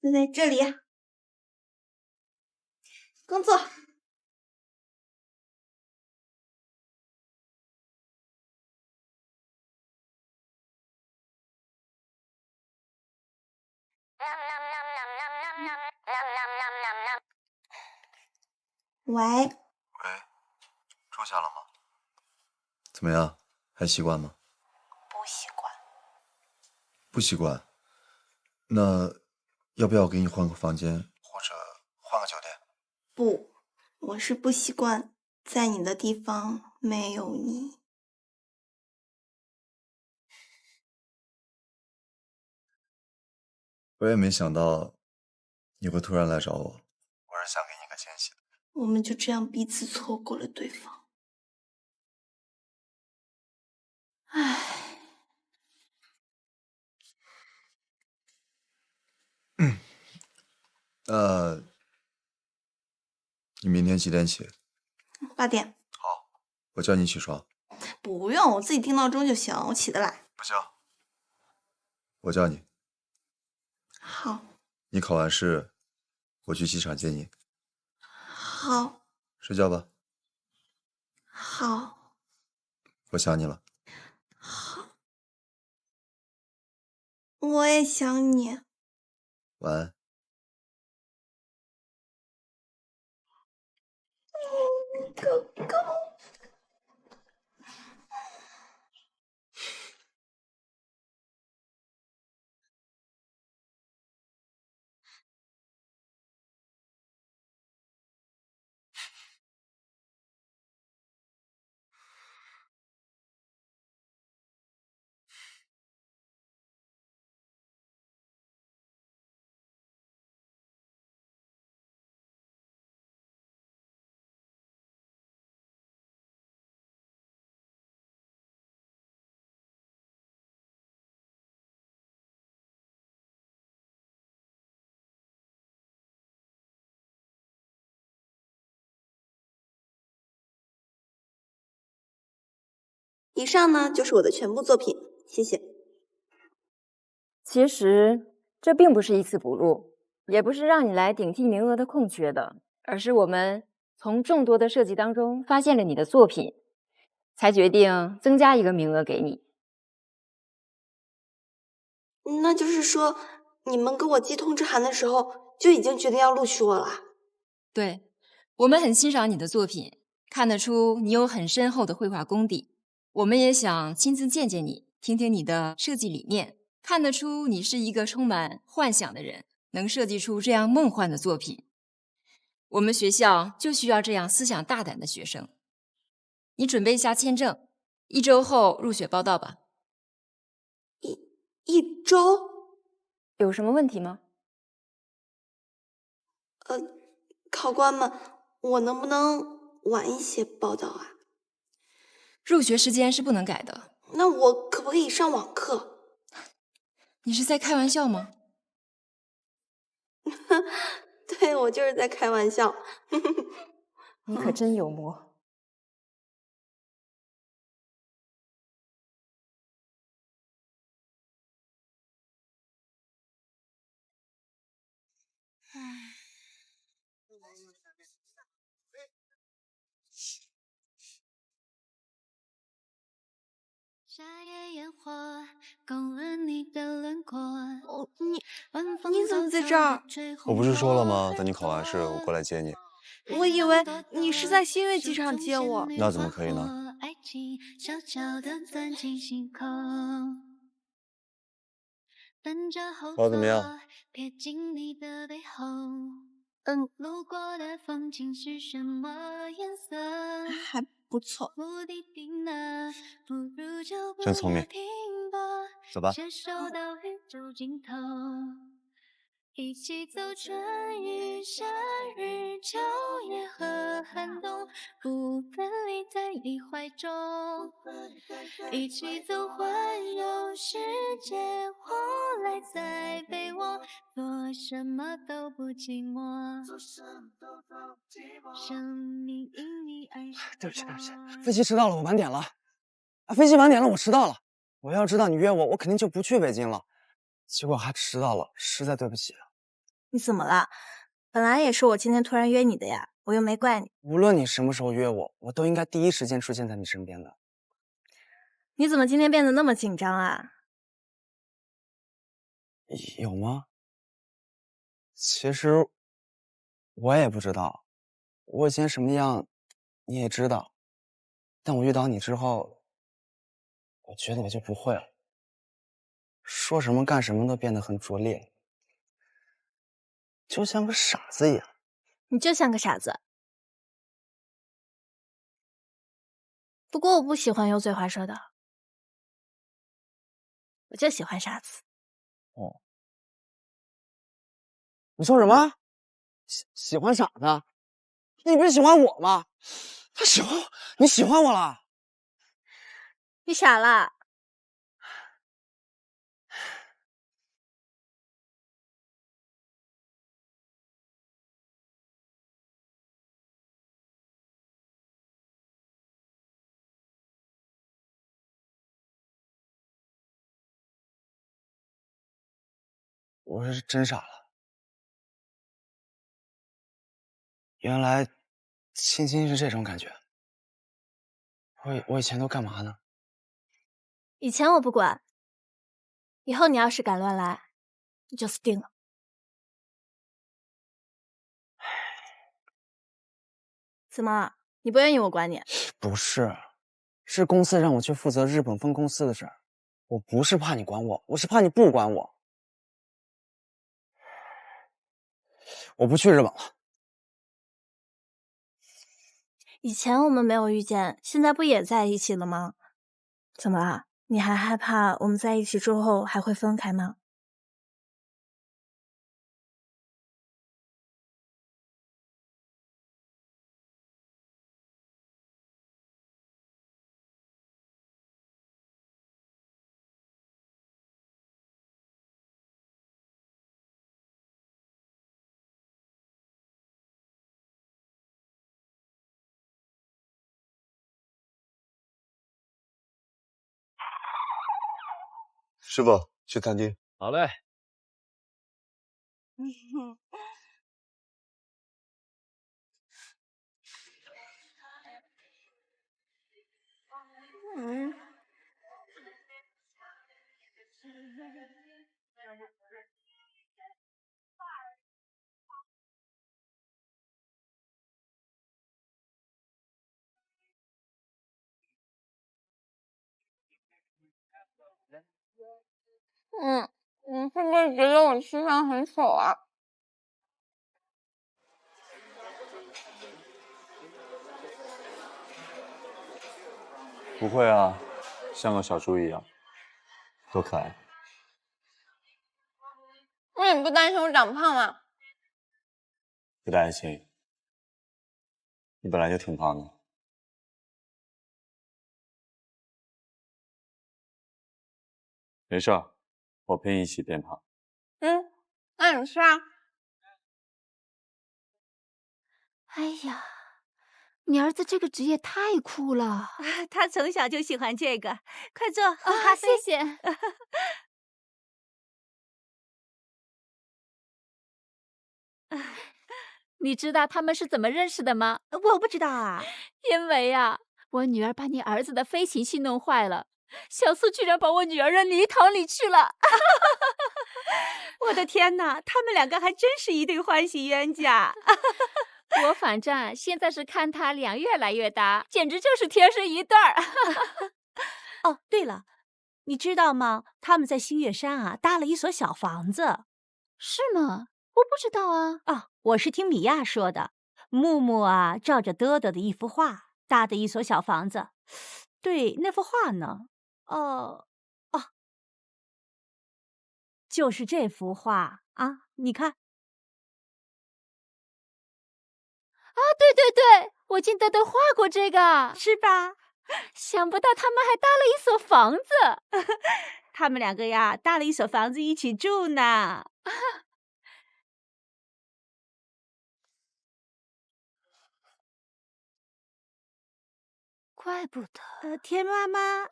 就在这里，工作。喂，住下了吗？怎么样，还习惯吗？不习惯。不习惯。那要不要给你换个房间，或者换个酒店？不，我是不习惯在你的地方没有你。我也没想到你会突然来找我，我是想给你个惊喜的。我们就这样彼此错过了对方。唉，你明天几点起8点。我叫你起床。不用，我自己定闹钟就行，我起得来。不行，我叫你。好。你考完试，我去机场接你。好。睡觉吧。好。我想你了。好。我也想你。晚安。狗狗。以上呢就是我的全部作品，谢谢。其实这并不是一次补录，也不是让你来顶替名额的空缺的，而是我们从众多的设计当中发现了你的作品，才决定增加一个名额给你。那就是说，你们给我寄通知函的时候就已经决定要录取我了？对，我们很欣赏你的作品，看得出你有很深厚的绘画功底，我们也想亲自见见你，听听你的设计理念。看得出你是一个充满幻想的人，能设计出这样梦幻的作品。我们学校就需要这样思想大胆的学生。你准备一下签证，1周后入学报到吧。一周？有什么问题吗？考官们，我能不能晚一些报到啊？入学时间是不能改的。那我可不可以上网课？你是在开玩笑吗？对，我就是在开玩笑。你可真幽默。你怎么在这儿？我不是说了吗？等你考完试，我过来接你。我以为你是在新月机场接我。那怎么可以呢？考得怎么样？还不错。真聪明。走吧。一起走春雨夏日秋夜和寒冬，不分离在你怀中。一起走环游世界，或赖在被窝，做什么都不寂寞。生命因你而对不起，飞机迟到了，我晚点了。飞机晚点了，我迟到了。我要知道你约我，我肯定就不去北京了。结果还迟到了，实在对不起。你怎么了？本来也是我今天突然约你的呀，我又没怪你。无论你什么时候约我，我都应该第一时间出现在你身边的。你怎么今天变得那么紧张啊？有吗？其实我也不知道，我以前什么样你也知道，但我遇到你之后，我觉得我就不会了，说什么干什么都变得很拙劣，就像个傻子一样。你就像个傻子。不过我不喜欢油嘴滑舌的，我就喜欢傻子。哦，你说什么？喜欢傻子？你不是喜欢我吗？他喜欢我，你喜欢我了？你傻了？我是真傻了。原来亲亲是这种感觉。我以前都干嘛呢？以前我不管，以后你要是敢乱来，你就死定了。怎么？你不愿意我管你？不是，是公司让我去负责日本分公司的事儿。我不是怕你管我，我是怕你不管我。我不去日本了。以前我们没有遇见，现在不也在一起了吗？怎么了？你还害怕我们在一起之后还会分开吗？师傅，去餐厅。好嘞。嗯。你是不是觉得我吃相很丑啊？不会啊，像个小猪一样，多可爱。那你不担心我长胖吗？不担心，你本来就挺胖的。没事儿，我陪你一起变胖。那你吃啊。哎呀，你儿子这个职业太酷了，他从小就喜欢这个。快坐，喝咖啡。谢谢。你知道他们是怎么认识的吗？我不知道啊。因为啊，我女儿把你儿子的飞行器弄坏了，小苏居然把我女儿扔泥塘里去了。我的天哪，他们两个还真是一对欢喜冤家。我反正现在是看他俩越来越搭，简直就是天生一对儿。哦，对了，你知道吗？他们在星月山啊搭了一所小房子。是吗？我不知道啊。哦，我是听米娅说的。木木啊，照着嘚嘚的一幅画搭的一所小房子。对，那幅画呢？就是这幅画啊，你看。对对对，我记得都画过这个，是吧？想不到他们还搭了一所房子。他们两个呀，搭了一所房子一起住呢。怪不得田妈妈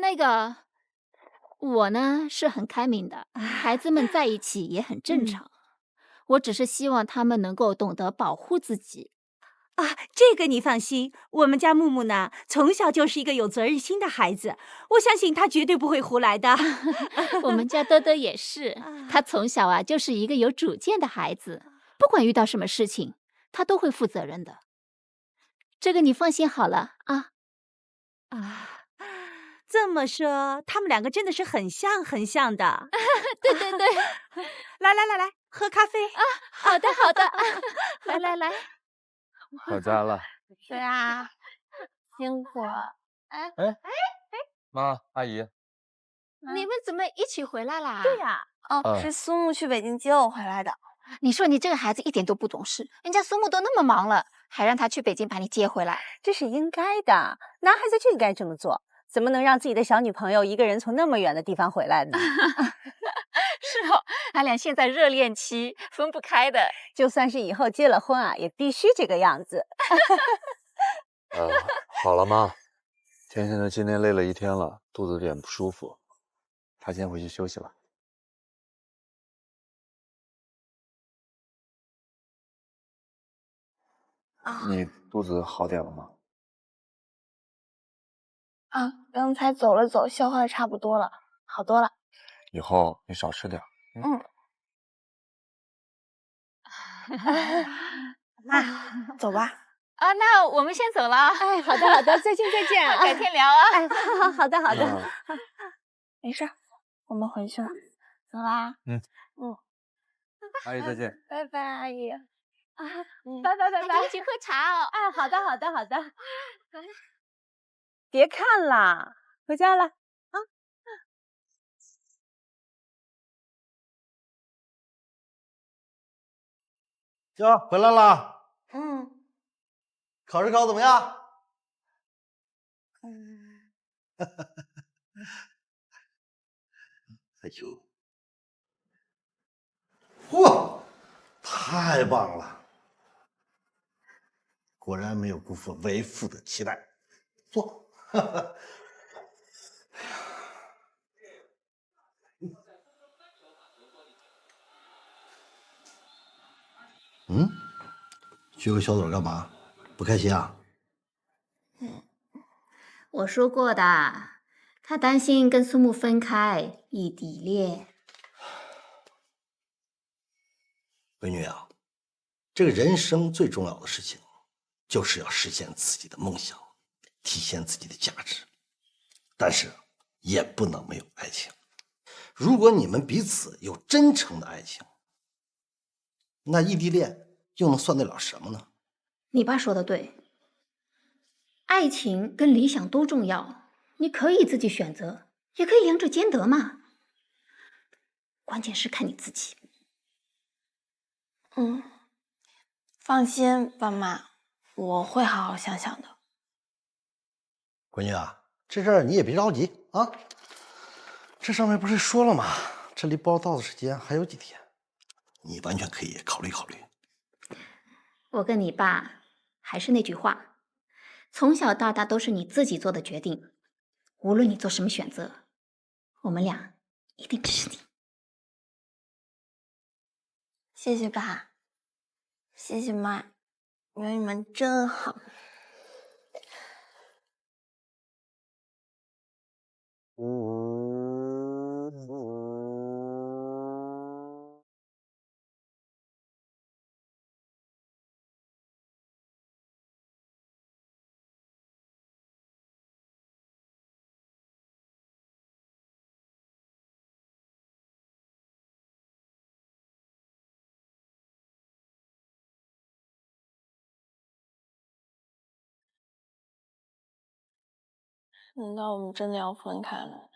那个我呢是很开明的，孩子们在一起也很正常。我只是希望他们能够懂得保护自己。这个你放心，我们家木木呢，从小就是一个有责任心的孩子，我相信他绝对不会胡来的。我们家嘚嘚也是，他从小啊就是一个有主见的孩子，不管遇到什么事情，他都会负责任的。这个你放心好了啊。这么说，他们两个真的是很像很像的。对对对。来，喝咖啡啊！好的好的。来。回家了。是啊，辛苦了。妈，阿姨，你们怎么一起回来啦？对呀。是苏木去北京接我回来的。你说你这个孩子一点都不懂事，人家苏木都那么忙了，还让他去北京把你接回来，这是应该的。男孩子就应该这么做，怎么能让自己的小女朋友一个人从那么远的地方回来呢？是哦，他俩现在热恋期，分不开的。就算是以后结了婚啊，也必须这个样子。好了妈，甜甜的今天累了一天了，肚子有点不舒服，她先回去休息吧。你肚子好点了吗？刚才走了走，消化差不多了，好多了。以后你少吃点。妈，走吧。那我们先走了。好的，再见改天聊啊。好的。没事，我们回去了，走啦。阿姨再见。拜拜，阿姨。拜，一起喝茶哦。好的。别看了，回家了啊。娇儿回来了。考试考怎么样？哎呦，嚯，太棒了！果然没有辜负为父的期待。坐。撅个小嘴干嘛？不开心啊？我说过的，他担心跟苏木分开，异地恋。闺女啊，这个人生最重要的事情，就是要实现自己的梦想，体现自己的价值。但是也不能没有爱情。如果你们彼此有真诚的爱情，那异地恋又能算得了什么呢？你爸说的对，爱情跟理想都重要，你可以自己选择，也可以两者兼得嘛。关键是看你自己。放心，爸妈，我会好好想想的。闺女啊，这事儿你也别着急啊。这上面不是说了吗？这离报到的时间还有几天，你完全可以考虑考虑。我跟你爸还是那句话，从小到大都是你自己做的决定，无论你做什么选择，我们俩一定支持你。谢谢爸，谢谢妈，有你们真好。难道我们真的要分开了？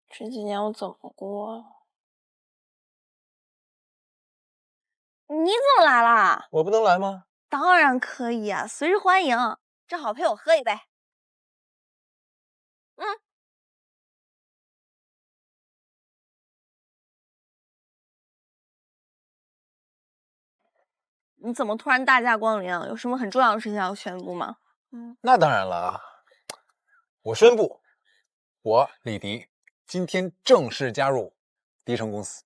这几年我怎么过？你怎么来啦？我不能来吗？当然可以啊，随时欢迎。正好陪我喝一杯。你怎么突然大驾光临啊？有什么很重要的事情要宣布吗？那当然了啊！我宣布，我李迪今天正式加入迪城公司。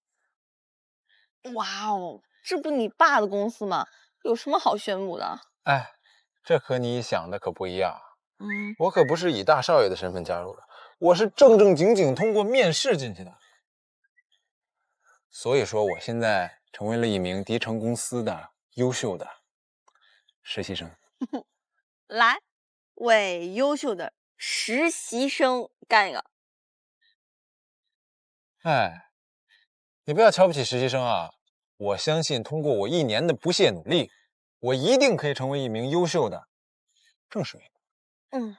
哇哦，这不你爸的公司吗？有什么好宣布的？哎，这和你想的可不一样。我可不是以大少爷的身份加入的，我是正正经经通过面试进去的。所以说，我现在成为了一名迪城公司的优秀的实习生。来，为优秀的实习生干一个。哎，你不要瞧不起实习生啊！我相信通过我1年的不懈努力，我一定可以成为一名优秀的正式员工。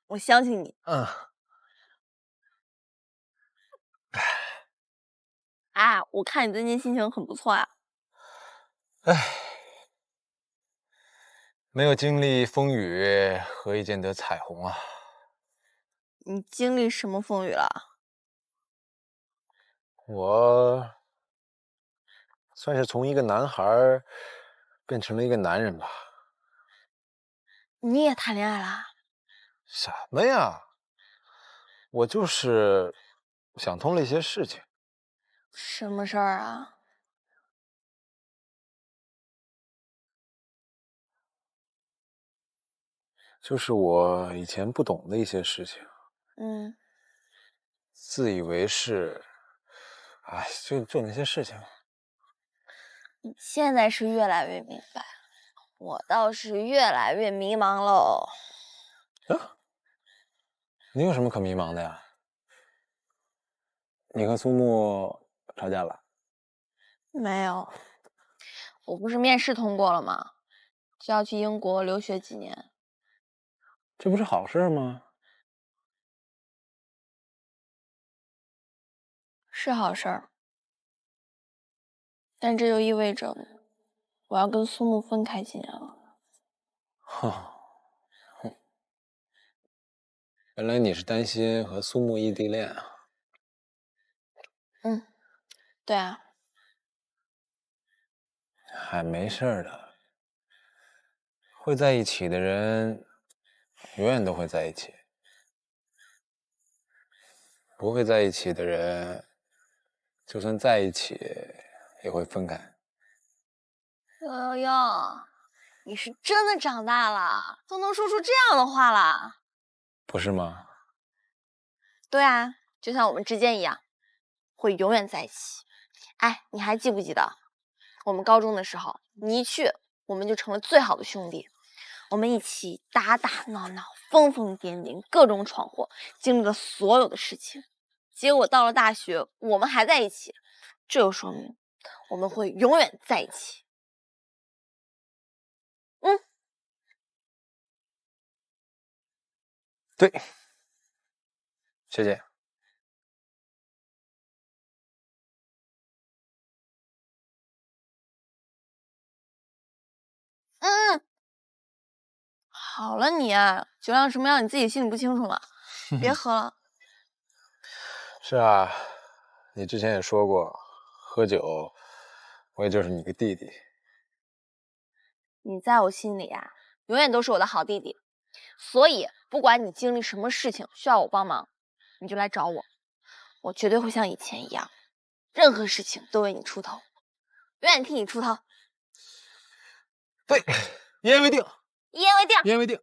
我相信你。啊，我看你最近心情很不错呀。没有经历风雨，何以见得彩虹啊？你经历什么风雨了？我算是从一个男孩变成了一个男人吧。你也谈恋爱啦？什么呀？我就是想通了一些事情。什么事儿啊？就是我以前不懂的一些事情。自以为是，哎，就那些事情。你现在是越来越明白，我倒是越来越迷茫喽。你有什么可迷茫的呀？你和苏木吵架了？没有，我不是面试通过了吗？就要去英国留学几年。这不是好事吗？是好事儿，但这就意味着我要跟苏木分开几年了。原来你是担心和苏木异地恋啊？对啊。还没事儿的，会在一起的人永远都会在一起，不会在一起的人，就算在一起也会分开。悠悠，你是真的长大了，都能说出这样的话了。不是吗？对啊，就像我们之间一样，会永远在一起。哎，你还记不记得我们高中的时候，你一去，我们就成了最好的兄弟。我们一起打打闹闹，疯疯癫癫，各种闯祸，经历了所有的事情。结果到了大学，我们还在一起，这就说明我们会永远在一起。对，学姐。好了你啊，酒量什么样你自己心里不清楚吗？别喝了。是啊，你之前也说过，喝酒，我也就是你个弟弟。你在我心里啊，永远都是我的好弟弟。所以，不管你经历什么事情需要我帮忙，你就来找我，我绝对会像以前一样，任何事情都为你出头，永远替你出头。对，一言为定。一言为定。一言为定。